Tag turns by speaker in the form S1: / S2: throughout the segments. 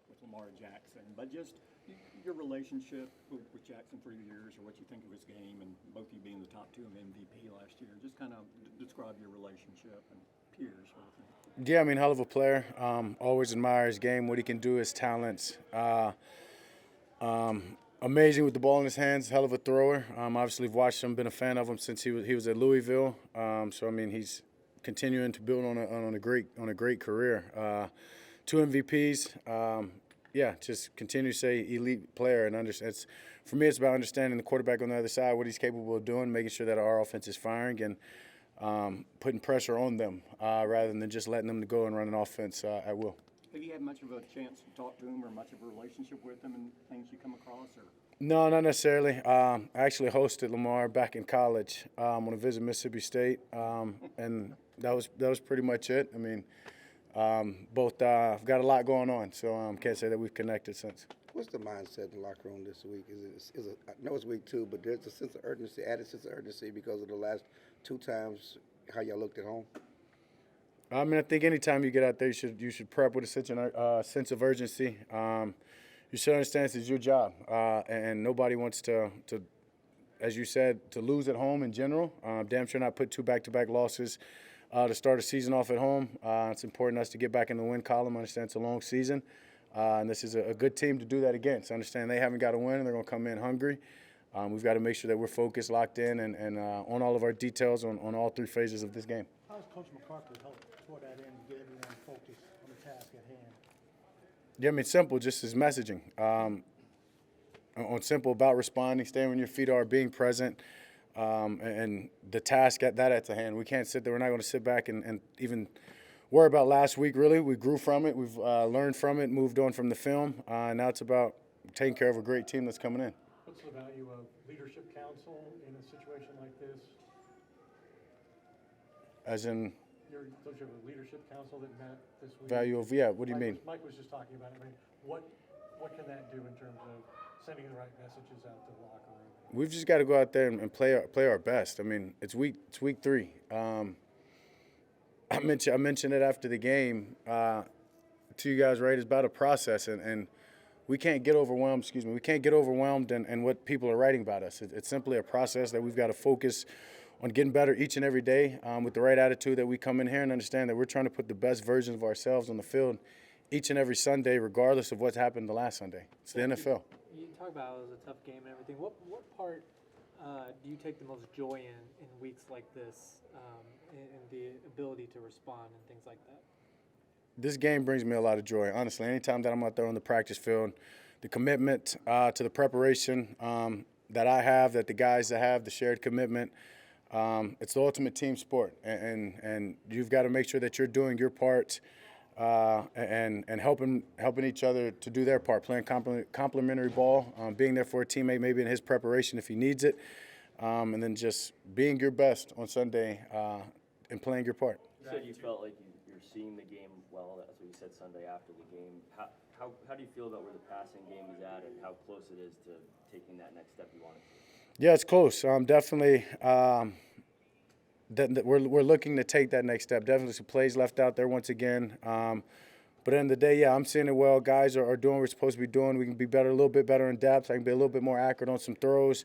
S1: with Lamar Jackson, but just your relationship with Jackson for years, or what you think of his game, and both you being the top two of MVP last year. Just kind of describe your relationship and peers, sort of thing.
S2: Yeah, I mean, hell of a player. Always admire his game, what he can do, his talents. Amazing with the ball in his hands, hell of a thrower. Obviously, I've watched him, been a fan of him since he was at Louisville. So I mean, he's continuing to build on a great career. Two MVPs. Yeah, just continue to say elite player and understand. For me, it's about understanding the quarterback on the other side, what he's capable of doing, making sure that our offense is firing, and putting pressure on them rather than just letting them go and run an offense at will.
S1: Have you had much of a chance to talk to him, or much of a relationship with him, and things you come across, or?
S2: No, not necessarily. I actually hosted Lamar back in college on a visit Mississippi State, and that was pretty much it. I mean, both I've got a lot going on, so can't say that we've connected since.
S3: What's the mindset in the locker room this week? Is it? I know it's week 2, but there's a sense of urgency, added sense of urgency because of the last 2 times how y'all looked at home.
S2: I mean, I think anytime you get out there, you should prep with a sense of urgency. You should understand this is your job, and nobody wants to, as you said, to lose at home in general. Damn sure not put 2 back-to-back losses to start a season off at home. It's important us to get back in the win column. I understand it's a long season, and this is a good team to do that against. I understand they haven't got a win, and they're going to come in hungry. We've got to make sure that we're focused, locked in, and on all of our details on all 3 phases of this game.
S4: How does Coach McCarthy help toward that end, get everyone focused on the task at hand?
S2: Yeah, I mean, simple, just his messaging. On simple about responding, staying when your feet are, being present, and the task at the hand. We can't sit there. We're not going to sit back and even worry about last week, really. We grew from it. We've learned from it, moved on from the film. Now it's about taking care of a great team that's coming in.
S4: What's the value of leadership council in a situation like this?
S2: As in?
S4: Don't you have a leadership council that met this week?
S2: Value of, yeah, what do you mean?
S4: Mike was just talking about it. I mean, what can that do in terms of sending the right messages out to the locker room?
S2: We've just got to go out there and play our best. I mean, it's week 3. I mentioned it after the game to you guys, right? It's about a process, and we can't get overwhelmed. We can't get overwhelmed in what people are writing about us. It's simply a process that we've got to focus on getting better each and every day with the right attitude, that we come in here and understand that we're trying to put the best version of ourselves on the field each and every Sunday, regardless of what's happened the last Sunday. It's the NFL.
S5: You talk about it was a tough game and everything. What part do you take the most joy in weeks like this, and the ability to respond and things like that?
S2: This game brings me a lot of joy, honestly. Anytime that I'm out there on the practice field, the commitment to the preparation that I have, that the guys that have, the shared commitment, it's the ultimate team sport, and you've got to make sure that you're doing your part and helping each other to do their part, playing complementary ball, being there for a teammate maybe in his preparation if he needs it, and then just being your best on Sunday and playing your part.
S6: You said you felt like you're seeing the game well. That's what you said Sunday after the game. How do you feel about where the passing game is at and how close it is to taking that next step you wanted to?
S2: Yeah, it's close. Definitely. That we're looking to take that next step. Definitely some plays left out there once again. But at the end of the day, yeah, I'm seeing it well. Guys are doing what we're supposed to be doing. We can be better, a little bit better in depth. I can be a little bit more accurate on some throws.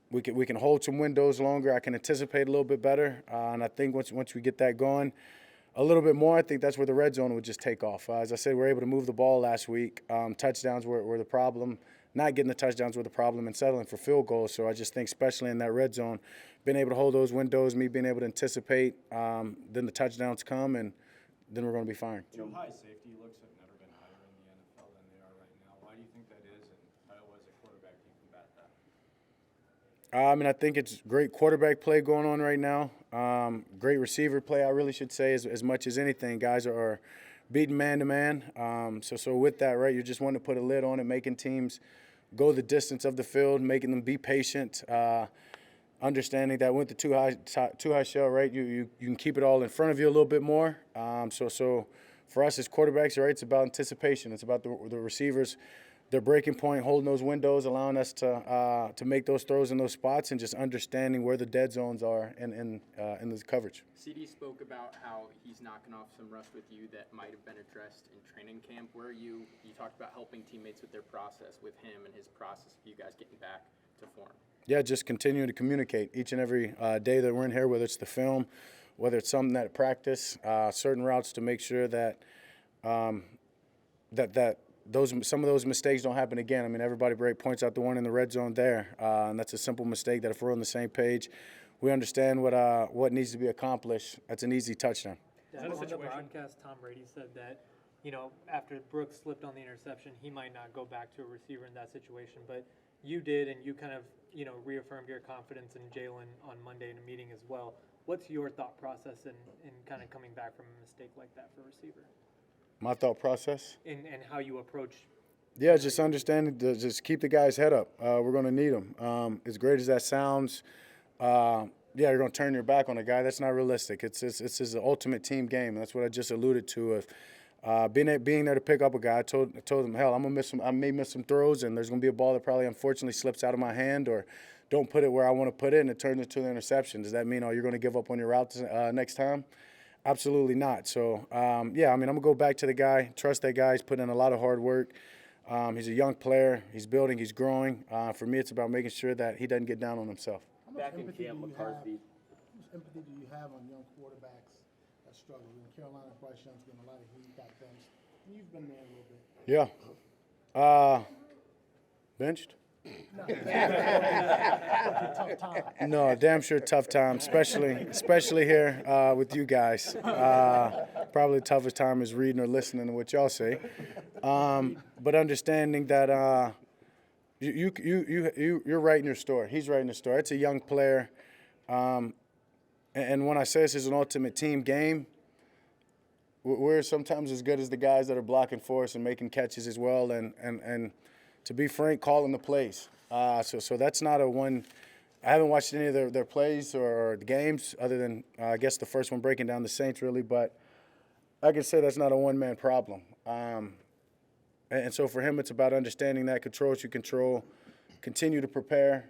S2: We can hold some windows longer. I can anticipate a little bit better. And I think once we get that going a little bit more, I think that's where the red zone would just take off. As I said, we were able to move the ball last week. Touchdowns were the problem. Not getting the touchdowns were the problem, and settling for field goals. So I just think, especially in that red zone, being able to hold those windows, me being able to anticipate, then the touchdowns come, and then we're going to be fine.
S7: Too high safety looks have never been higher in the NFL than they are right now. Why do you think that is, and how as a quarterback do you combat that?
S2: I mean, I think it's great quarterback play going on right now. Great receiver play, I really should say, as much as anything. Guys are beating man-to-man. So with that, right, you're just wanting to put a lid on it, making teams go the distance of the field, making them be patient, understanding that with the too high shell, right, you can keep it all in front of you a little bit more. So for us as quarterbacks, right, it's about anticipation. It's about the receivers their breaking point, holding those windows, allowing us to make those throws in those spots, and just understanding where the dead zones are in the coverage.
S8: CD spoke about how he's knocking off some rust with you that might have been addressed in training camp. Where you talked about helping teammates with their process, with him and his process of you guys getting back to form. Yeah,
S2: just continuing to communicate each and every day that we're in here, whether it's the film, whether it's something at practice, certain routes to make sure that some of those mistakes don't happen again. I mean, everybody points out the one in the red zone there, and that's a simple mistake that if we're on the same page, we understand what needs to be accomplished. That's an easy touchdown.
S5: Yeah, on the broadcast, Tom Brady said that, after Brooks slipped on the interception, he might not go back to a receiver in that situation, but you did, and you kind of, reaffirmed your confidence in Jalen on Monday in a meeting as well. What's your thought process in kind of coming back from a mistake like that for a receiver?
S2: My thought process?
S5: And how you approach.
S2: Yeah, just understanding to just keep the guy's head up. We're going to need him. As great as that sounds, you're going to turn your back on a guy. That's not realistic. It's his ultimate team game. That's what I just alluded to. If being there to pick up a guy, I told him, hell, I may miss some throws, and there's going to be a ball that probably unfortunately slips out of my hand or don't put it where I want to put it, and it turns into an interception. Does that mean, you're going to give up on your routes next time? Absolutely not. So, I'm going to go back to the guy, trust that guy. He's put in a lot of hard work. He's a young player. He's building. He's growing. For me, it's about making sure that he doesn't get down on himself.
S6: How much empathy do you have
S9: on young quarterbacks that struggle? In Carolina, Bryce Young's getting a lot of heat, got benched. You've been there a little bit.
S2: Yeah. Benched?
S9: Tough time.
S2: No, damn sure tough time, especially here with you guys. Probably the toughest time is reading or listening to what y'all say. But understanding that you're writing your story. He's writing the story. It's a young player. And when I say this is an ultimate team game, we're sometimes as good as the guys that are blocking for us and making catches as well. And to be frank, calling the plays. So that's not a one. I haven't watched any of their plays or the games other than, I guess, the first one breaking down the Saints, really. But I can say that's not a one-man problem. And so for him, it's about understanding that, control what you control, continue to prepare,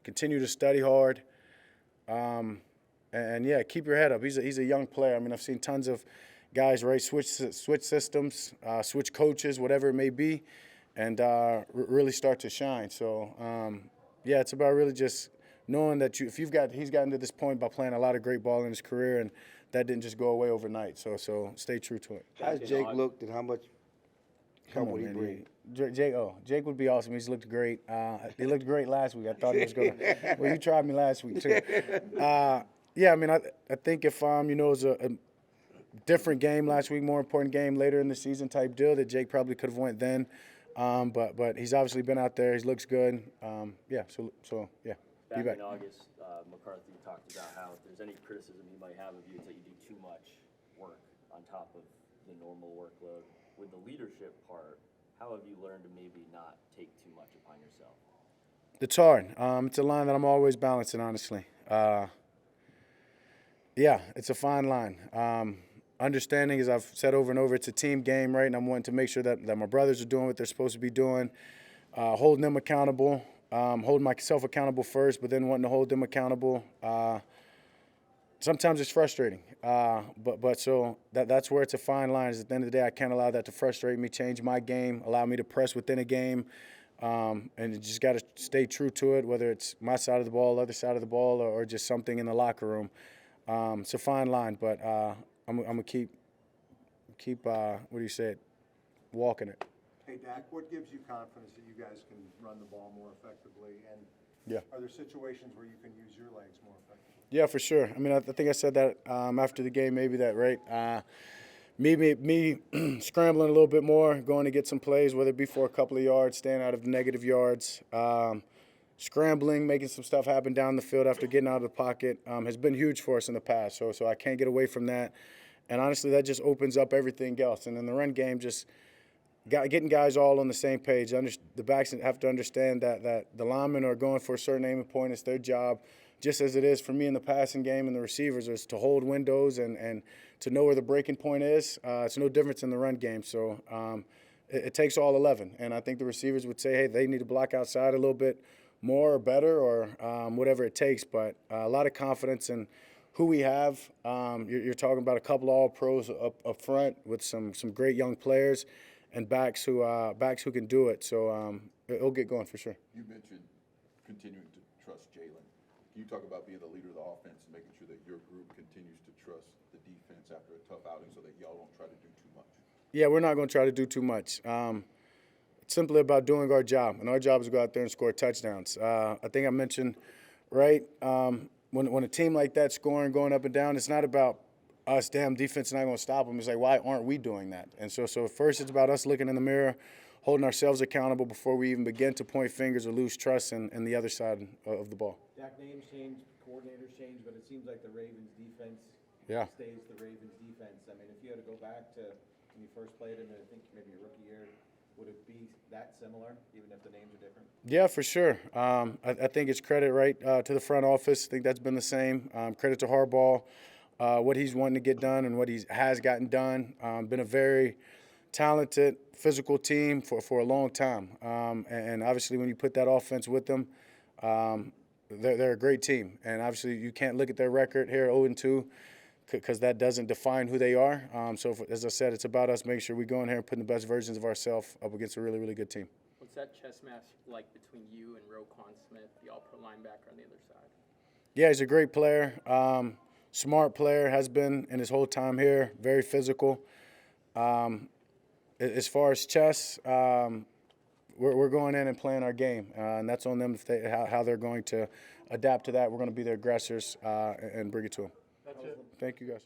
S2: continue to study hard, and keep your head up. He's a young player. I mean, I've seen tons of guys, right, switch systems, switch coaches, whatever it may be, and really start to shine. So, it's about really just knowing that he's gotten to this point by playing a lot of great ball in his career, and that didn't just go away overnight. So stay true to it.
S3: How's Jake looked and how much would he bring?
S2: Jake would be awesome. He's looked great. He looked great last week. I thought he was going to. Well, you tried me last week, too. I think if, it was a different game last week, more important game later in the season type deal, that Jake probably could have went then. But he's obviously been out there. He looks good.
S6: Back in August, McCarthy talked about how if there's any criticism he might have of you, it's that you do too much work on top of the normal workload. With the leadership part, how have you learned to maybe not take too much upon yourself?
S2: It's hard. It's a line that I'm always balancing, honestly. It's a fine line. Understanding, as I've said over and over, it's a team game, right? And I'm wanting to make sure that my brothers are doing what they're supposed to be doing, holding them accountable, holding myself accountable first, but then wanting to hold them accountable. Sometimes it's frustrating, so that's where it's a fine line. Is at the end of the day, I can't allow that to frustrate me, change my game, allow me to press within a game, and you just got to stay true to it, whether it's my side of the ball, other side of the ball, or just something in the locker room. It's a fine line, but I'm gonna keep walking it.
S10: Hey, Dak, what gives you confidence that you guys can run the ball more effectively? And are there situations where you can use your legs more effectively?
S2: Yeah, for sure. I mean, I think I said that after the game, maybe that, right? Me scrambling a little bit more, going to get some plays, whether it be for a couple of yards, staying out of the negative yards, scrambling, making some stuff happen down the field after getting out of the pocket has been huge for us in the past. So I can't get away from that. And honestly, that just opens up everything else. And in the run game, just getting guys all on the same page. The backs have to understand that the linemen are going for a certain aiming point. It's their job, just as it is for me in the passing game and the receivers, is to hold windows and to know where the breaking point is. It's no difference in the run game. So it takes all 11. And I think the receivers would say, hey, they need to block outside a little bit more or better or whatever it takes. But a lot of confidence in who we have. You're talking about a couple all-pros up front with some great young players and backs who can do it. So it'll get going for sure.
S11: You mentioned continuing to trust Jalen. Can you talk about being the leader of the offense and making sure that your group continues to trust the defense after a tough outing so that y'all don't try to do too much? Yeah,
S2: we're not going to try to do too much. It's simply about doing our job, and our job is to go out there and score touchdowns. I think I mentioned, right, when a team like that scoring, going up and down, it's not about us, damn, defense is not going to stop them. It's like, why aren't we doing that? And so first it's about us looking in the mirror, holding ourselves accountable before we even begin to point fingers or lose trust in the other side of the ball.
S12: Dak, names change, coordinators change, but it seems like the Ravens defense stays the Ravens defense. I mean, if you had to go back to when you first played him, I think maybe your rookie year, would it be that similar, even if the names are different?
S2: Yeah, for sure. I think it's credit to the front office. I think that's been the same. Credit to Harbaugh, what he's wanting to get done and what he has gotten done. Been a very talented, physical team for a long time. And obviously when you put that offense with them, they're a great team. And obviously you can't look at their record here 0-2 because that doesn't define who they are. As I said, it's about us making sure we go in here and putting the best versions of ourselves up against a really, really good team.
S8: What's that chess match like between you and Roquan Smith, the all-pro linebacker on the other side?
S2: Yeah, he's a great player, smart player, has been in his whole time here, very physical. As far as chess, we're going in and playing our game, and that's on them how they're going to adapt to that. We're going to be the aggressors and bring it to them.
S4: That's it.
S2: Thank you, guys.